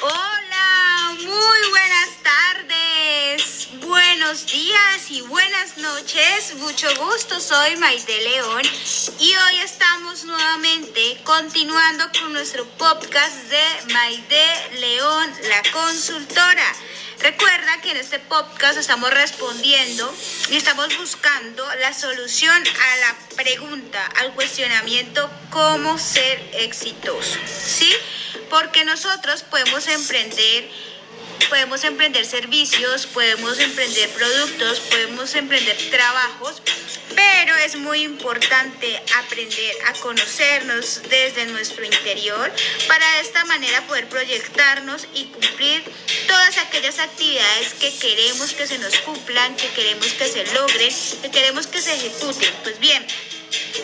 Hola, muy buenas tardes, buenos días y buenas noches. Mucho gusto, soy Maide León y hoy estamos nuevamente continuando con nuestro podcast de Maide León, la consultora. Recuerda que en este podcast estamos respondiendo y estamos buscando la solución a la pregunta, al cuestionamiento cómo ser exitoso, ¿sí? Porque nosotros podemos emprender servicios, podemos emprender productos, podemos emprender trabajos, pero es muy importante aprender a conocernos desde nuestro interior para de esta manera poder proyectarnos y cumplir todas aquellas actividades que queremos que se nos cumplan, que queremos que se logren, que queremos que se ejecuten. Pues bien,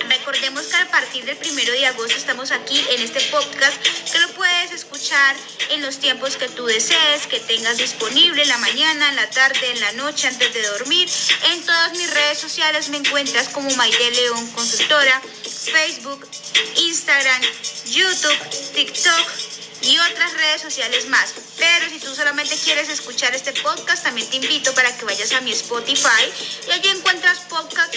recordemos que a partir del 1 de agosto estamos aquí en este podcast que lo puedes escuchar en los tiempos que tú desees, que tengas disponible, en la mañana, en la tarde, en la noche, antes de dormir. En todas mis redes sociales me encuentras como Maide León Consultora, Facebook, Instagram, YouTube, TikTok y otras redes sociales más. Pero si tú solamente quieres escuchar este podcast, también te invito para que vayas a mi Spotify y allí encuentras podcast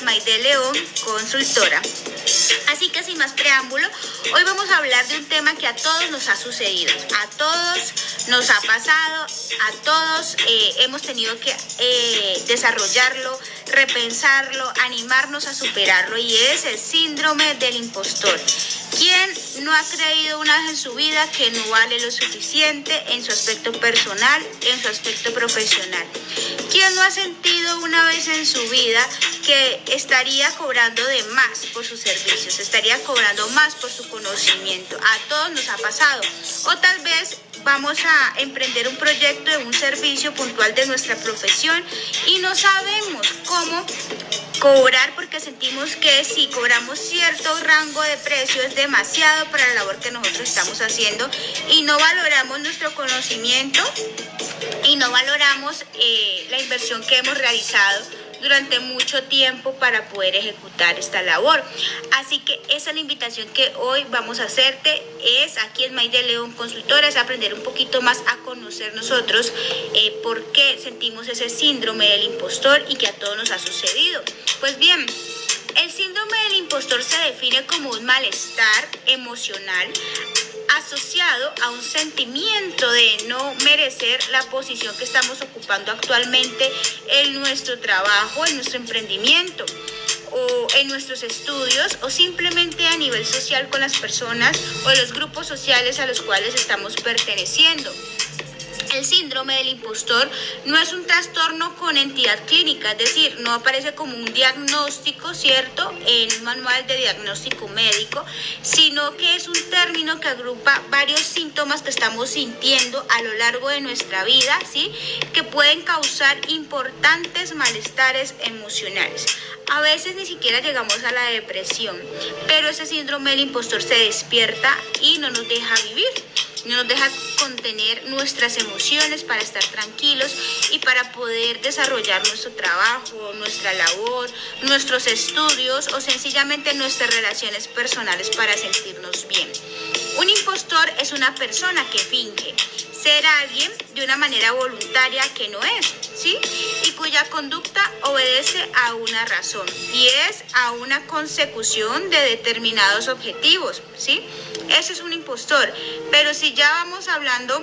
Maide León Consultora. Así que sin más preámbulo, hoy vamos a hablar de un tema que a todos nos ha sucedido, a todos nos ha pasado, a todos hemos tenido que desarrollarlo, repensarlo, animarnos a superarlo, y es el síndrome del impostor. ¿Quién no ha creído una vez en su vida que no vale lo suficiente en su aspecto personal, en su aspecto profesional? ¿Quién no ha sentido una vez en su vida que estaría cobrando de más por sus servicios, estaría cobrando más por su conocimiento? A todos nos ha pasado. O tal vez vamos a emprender un proyecto de un servicio puntual de nuestra profesión y no sabemos cómo cobrar porque sentimos que si cobramos cierto rango de precio es demasiado para la labor que nosotros estamos haciendo y no valoramos nuestro conocimiento y no valoramos la inversión que hemos realizado durante mucho tiempo para poder ejecutar esta labor. Así que esa es la invitación que hoy vamos a hacerte, es aquí en Maide León Consultora, es aprender un poquito más a conocer nosotros por qué sentimos ese síndrome del impostor y que a todos nos ha sucedido. Pues bien, el síndrome del impostor se define como un malestar emocional asociado a un sentimiento de no merecer la posición que estamos ocupando actualmente en nuestro trabajo, en nuestro emprendimiento o en nuestros estudios, o simplemente a nivel social con las personas o los grupos sociales a los cuales estamos perteneciendo. El síndrome del impostor no es un trastorno con entidad clínica, es decir, no aparece como un diagnóstico, ¿cierto?, en un manual de diagnóstico médico, sino que es un término que agrupa varios síntomas que estamos sintiendo a lo largo de nuestra vida, ¿sí?, que pueden causar importantes malestares emocionales. A veces ni siquiera llegamos a la depresión, pero ese síndrome del impostor se despierta y no nos deja vivir. No nos deja contener nuestras emociones para estar tranquilos y para poder desarrollar nuestro trabajo, nuestra labor, nuestros estudios o sencillamente nuestras relaciones personales para sentirnos bien. Un impostor es una persona que finge ser alguien de una manera voluntaria que no es, ¿sí?, y cuya conducta obedece a una razón y es a una consecución de determinados objetivos, ¿sí? Ese es un impostor. Pero si ya vamos hablando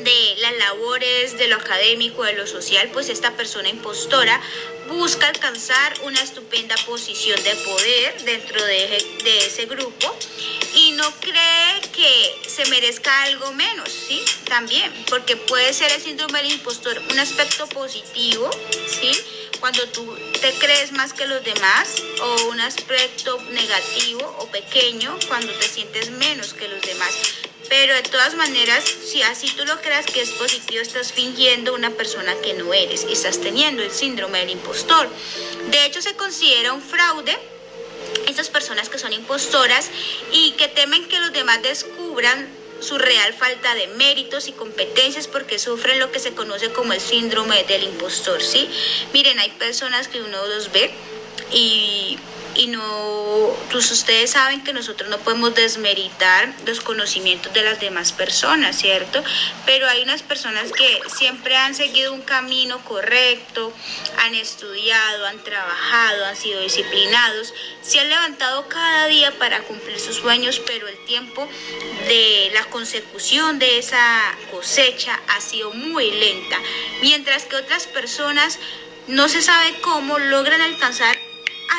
de las labores, de lo académico, de lo social, pues esta persona impostora busca alcanzar una estupenda posición de poder dentro de ese grupo y no cree que se merezca algo menos, ¿sí? También, porque puede ser el síndrome del impostor un aspecto positivo, ¿sí?, cuando tú te crees más que los demás, o un aspecto negativo o pequeño cuando te sientes menos que los demás. Pero de todas maneras, si así tú lo creas que es positivo, estás fingiendo una persona que no eres y estás teniendo el síndrome del impostor. De hecho, se considera un fraude estas personas que son impostoras y que temen que los demás descubran su real falta de méritos y competencias porque sufren lo que se conoce como el síndrome del impostor, ¿sí? Miren, hay personas que uno los ve y y no, pues ustedes saben que nosotros no podemos desmeritar los conocimientos de las demás personas, ¿cierto? Pero hay unas personas que siempre han seguido un camino correcto, han estudiado, han trabajado, han sido disciplinados, se han levantado cada día para cumplir sus sueños, pero el tiempo de la consecución de esa cosecha ha sido muy lenta, mientras que otras personas no se sabe cómo logran alcanzar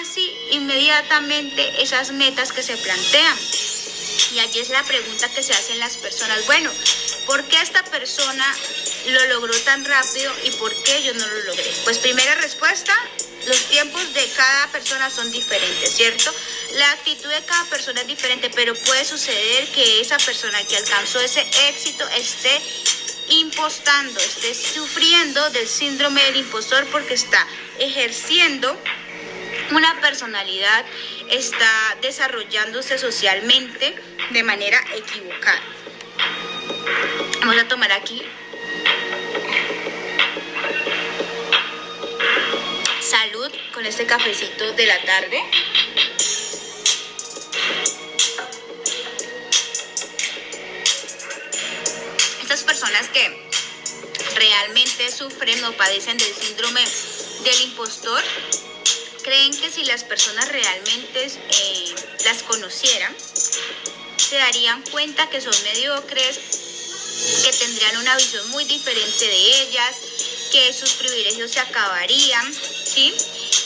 así inmediatamente esas metas que se plantean. Y allí es la pregunta que se hacen las personas, bueno, ¿por qué esta persona lo logró tan rápido y por qué yo no lo logré? Pues primera respuesta, los tiempos de cada persona son diferentes, ¿cierto? La actitud de cada persona es diferente, pero puede suceder que esa persona que alcanzó ese éxito esté impostando, esté sufriendo del síndrome del impostor porque está ejerciendo una personalidad, está desarrollándose socialmente de manera equivocada. Vamos a tomar aquí salud con este cafecito de la tarde. Estas personas que realmente sufren o padecen del síndrome del impostor creen que si las personas realmente las conocieran, se darían cuenta que son mediocres, que tendrían una visión muy diferente de ellas, que sus privilegios se acabarían, ¿sí?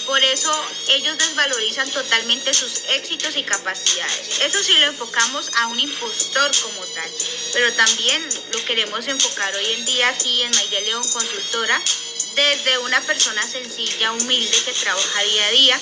Por eso ellos desvalorizan totalmente sus éxitos y capacidades. Eso sí lo enfocamos a un impostor como tal, pero también lo queremos enfocar hoy en día aquí en Mayde León Consultora, desde una persona sencilla, humilde, que trabaja día a día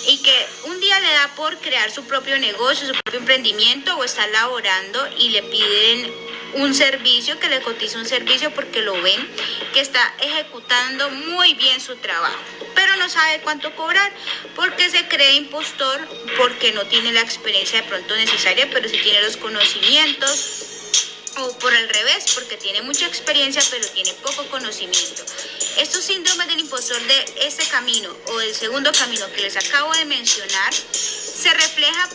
y que un día le da por crear su propio negocio, su propio emprendimiento, o está laborando y le piden un servicio, que le cotice un servicio porque lo ven que está ejecutando muy bien su trabajo, pero no sabe cuánto cobrar porque se cree impostor, porque no tiene la experiencia de pronto necesaria, pero sí tiene los conocimientos, o por el revés, porque tiene mucha experiencia pero tiene poco conocimiento. Estos síndromes del impostor de este camino o del segundo camino que les acabo de mencionar se refleja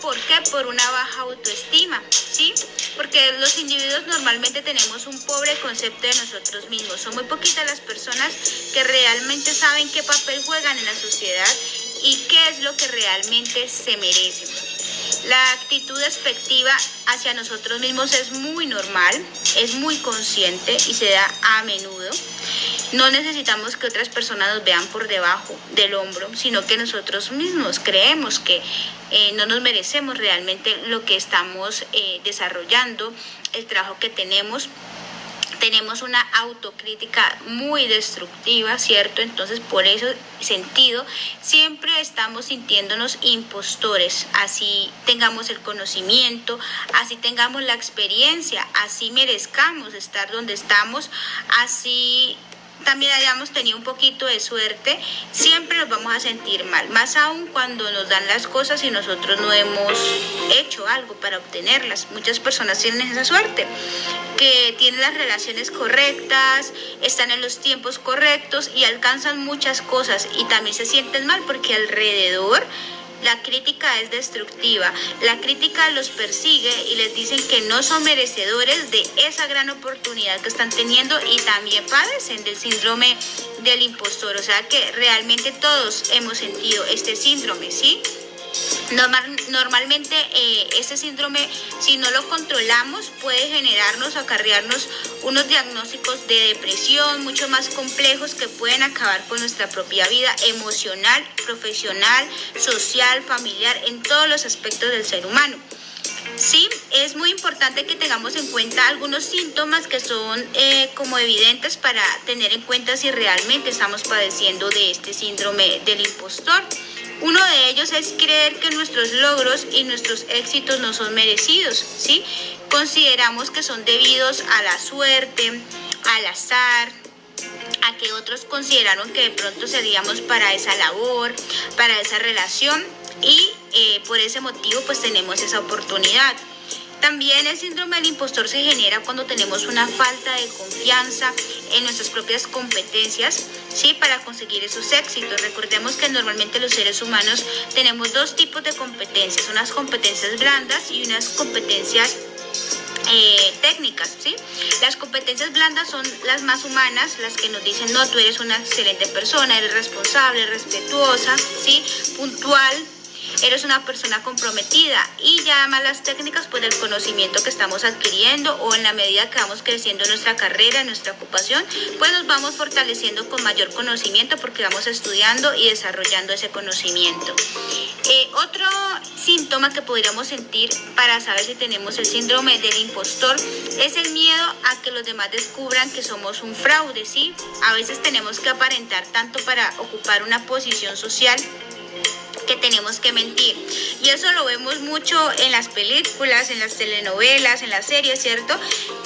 por una baja autoestima, ¿sí? Porque los individuos normalmente tenemos un pobre concepto de nosotros mismos. Son muy poquitas las personas que realmente saben qué papel juegan en la sociedad y qué es lo que realmente se merecen. La actitud despectiva hacia nosotros mismos es muy normal, es muy consciente y se da a menudo. No necesitamos que otras personas nos vean por debajo del hombro, sino que nosotros mismos creemos que no nos merecemos realmente lo que estamos desarrollando, el trabajo que tenemos. Tenemos una autocrítica muy destructiva, ¿cierto? Entonces, por ese sentido, siempre estamos sintiéndonos impostores, así tengamos el conocimiento, así tengamos la experiencia, así merezcamos estar donde estamos, así también hayamos tenido un poquito de suerte, siempre nos vamos a sentir mal, más aún cuando nos dan las cosas y nosotros no hemos hecho algo para obtenerlas. Muchas personas tienen esa suerte, que tienen las relaciones correctas, están en los tiempos correctos y alcanzan muchas cosas y también se sienten mal porque alrededor la crítica es destructiva, la crítica los persigue y les dicen que no son merecedores de esa gran oportunidad que están teniendo y también padecen del síndrome del impostor. O sea que realmente todos hemos sentido este síndrome, ¿sí? Normalmente este síndrome, si no lo controlamos, puede generarnos, acarrearnos unos diagnósticos de depresión mucho más complejos que pueden acabar con nuestra propia vida emocional, profesional, social, familiar, en todos los aspectos del ser humano. Sí, es muy importante que tengamos en cuenta algunos síntomas que son como evidentes para tener en cuenta si realmente estamos padeciendo de este síndrome del impostor. Uno de ellos es creer que nuestros logros y nuestros éxitos no son merecidos, ¿sí? Consideramos que son debidos a la suerte, al azar, a que otros consideraron que de pronto seríamos para esa labor, para esa relación y por ese motivo pues tenemos esa oportunidad. También el síndrome del impostor se genera cuando tenemos una falta de confianza en nuestras propias competencias, ¿sí? Para conseguir esos éxitos. Recordemos que normalmente los seres humanos tenemos dos tipos de competencias, unas competencias blandas y unas competencias técnicas, ¿sí? Las competencias blandas son las más humanas, las que nos dicen, no, tú eres una excelente persona, eres responsable, respetuosa, ¿sí? Puntual, eres una persona comprometida. Y ya además las técnicas, pues del conocimiento que estamos adquiriendo o en la medida que vamos creciendo en nuestra carrera, en nuestra ocupación, pues nos vamos fortaleciendo con mayor conocimiento porque vamos estudiando y desarrollando ese conocimiento. Otro síntoma que podríamos sentir para saber si tenemos el síndrome del impostor es el miedo a que los demás descubran que somos un fraude, ¿sí? A veces tenemos que aparentar tanto para ocupar una posición social que tenemos que mentir. Y eso lo vemos mucho en las películas, en las telenovelas, en las series, ¿cierto?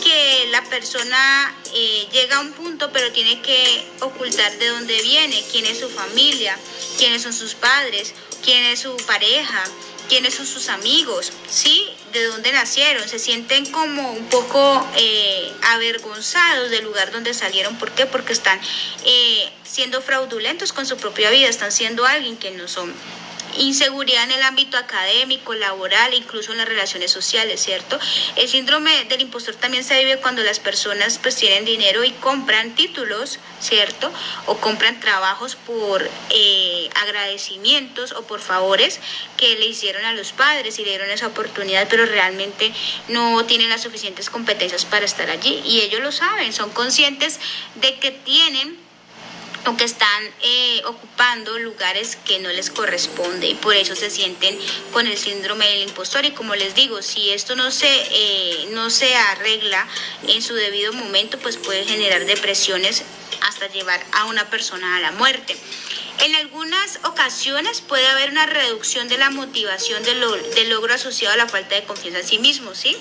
Que la persona llega a un punto, pero tiene que ocultar de dónde viene, quién es su familia, quiénes son sus padres, quién es su pareja, quiénes son sus amigos, ¿sí? De dónde nacieron. Se sienten como un poco avergonzados del lugar donde salieron. ¿Por qué? Porque están siendo fraudulentos con su propia vida, están siendo alguien que no son. Inseguridad en el ámbito académico, laboral, incluso en las relaciones sociales, ¿cierto? El síndrome del impostor también se vive cuando las personas pues tienen dinero y compran títulos, ¿cierto? O compran trabajos por agradecimientos o por favores que le hicieron a los padres y le dieron esa oportunidad, pero realmente no tienen las suficientes competencias para estar allí. Y ellos lo saben, son conscientes de que tienen o que están ocupando lugares que no les corresponde y por eso se sienten con el síndrome del impostor. Y como les digo, si esto no se arregla en su debido momento, pues puede generar depresiones hasta llevar a una persona a la muerte. En algunas ocasiones puede haber una reducción de la motivación del logro asociado a la falta de confianza en sí mismo, ¿sí?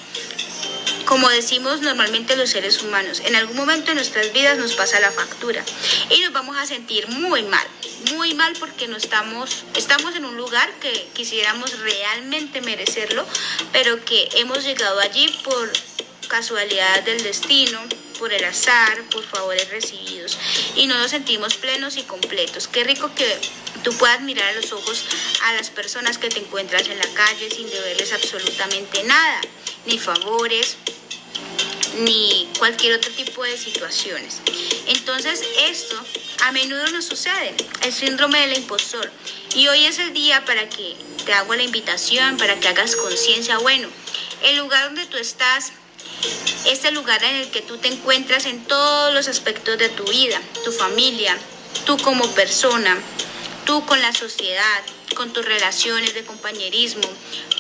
Como decimos normalmente los seres humanos, en algún momento de nuestras vidas nos pasa la factura y nos vamos a sentir muy mal porque no estamos en un lugar que quisiéramos realmente merecerlo, pero que hemos llegado allí por casualidad del destino, por el azar, por favores recibidos, y no nos sentimos plenos y completos. Qué rico que tú puedas mirar a los ojos a las personas que te encuentras en la calle sin deberles absolutamente nada, ni favores, ni cualquier otro tipo de situaciones. Entonces esto a menudo nos sucede, el síndrome del impostor. Y hoy es el día para que te hago la invitación, para que hagas conciencia. Bueno, el lugar donde tú estás es el lugar en el que tú te encuentras en todos los aspectos de tu vida, tu familia, tú como persona, tú con la sociedad, con tus relaciones de compañerismo,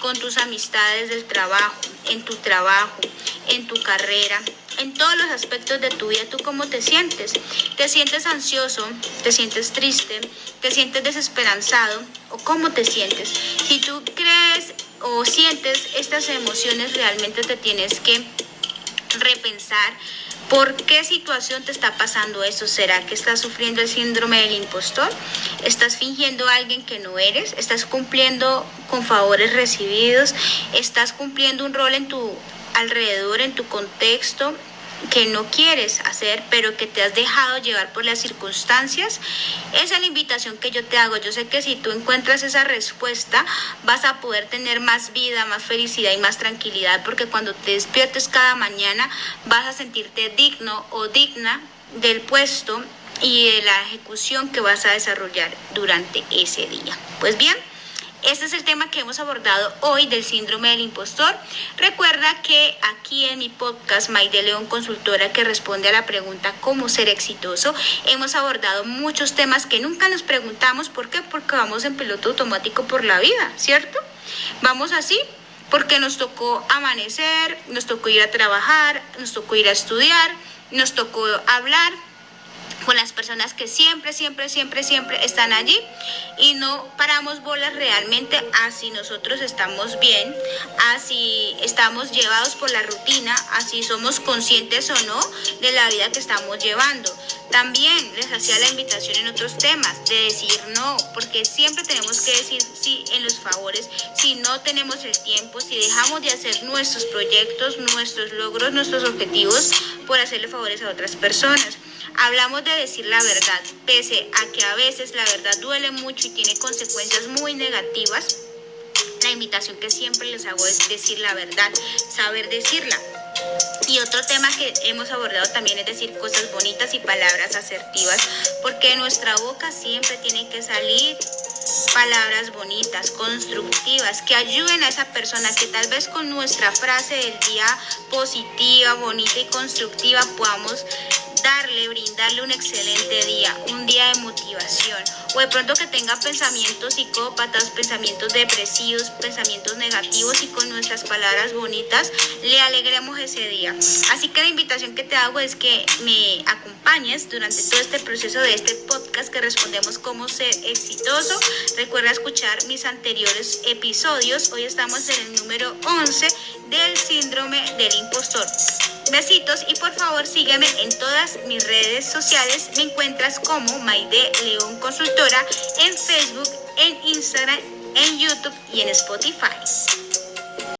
con tus amistades del trabajo, en tu carrera, en todos los aspectos de tu vida. ¿Tú cómo te sientes? ¿Te sientes ansioso? ¿Te sientes triste? ¿Te sientes desesperanzado? ¿O cómo te sientes? Si tú crees o sientes estas emociones, realmente te tienes que repensar por qué situación te está pasando eso. ¿Será que estás sufriendo el síndrome del impostor? ¿Estás fingiendo a alguien que no eres? ¿Estás cumpliendo con favores recibidos? ¿Estás cumpliendo un rol en tu alrededor, en tu contexto, que no quieres hacer, pero que te has dejado llevar por las circunstancias? Esa es la invitación que yo te hago. Yo sé que si tú encuentras esa respuesta, vas a poder tener más vida, más felicidad y más tranquilidad, porque cuando te despiertes cada mañana vas a sentirte digno o digna del puesto y de la ejecución que vas a desarrollar durante ese día. Pues bien, este es el tema que hemos abordado hoy del síndrome del impostor. Recuerda que aquí en mi podcast Mayde León, consultora que responde a la pregunta ¿cómo ser exitoso?, hemos abordado muchos temas que nunca nos preguntamos. ¿Por qué? Porque vamos en piloto automático por la vida, ¿cierto? Vamos así porque nos tocó amanecer, nos tocó ir a trabajar, nos tocó ir a estudiar, nos tocó hablar con las personas que siempre están allí y no paramos bolas realmente a si nosotros estamos bien, a si estamos llevados por la rutina, a si somos conscientes o no de la vida que estamos llevando. También les hacía la invitación en otros temas de decir no, porque siempre tenemos que decir sí en los favores. Si no tenemos el tiempo, si dejamos de hacer nuestros proyectos, nuestros logros, nuestros objetivos por hacerle favores a otras personas. Hablamos de decir la verdad, pese a que a veces la verdad duele mucho y tiene consecuencias muy negativas. La invitación que siempre les hago es decir la verdad, saber decirla. Y otro tema que hemos abordado también es decir cosas bonitas y palabras asertivas, porque de nuestra boca siempre tienen que salir palabras bonitas, constructivas, que ayuden a esa persona, que tal vez con nuestra frase del día positiva, bonita y constructiva podamos brindarle un excelente día, un día de motivación, o de pronto que tenga pensamientos psicópatas, pensamientos depresivos, pensamientos negativos, y con nuestras palabras bonitas le alegremos ese día. Así que la invitación que te hago es que me acompañes durante todo este proceso de este podcast que respondemos cómo ser exitoso. Recuerda escuchar mis anteriores episodios. Hoy estamos en el número 11 del síndrome del impostor. Besitos y por favor sígueme en todas mis redes sociales. Me encuentras como Maide León Consultora en Facebook, en Instagram, en YouTube y en Spotify.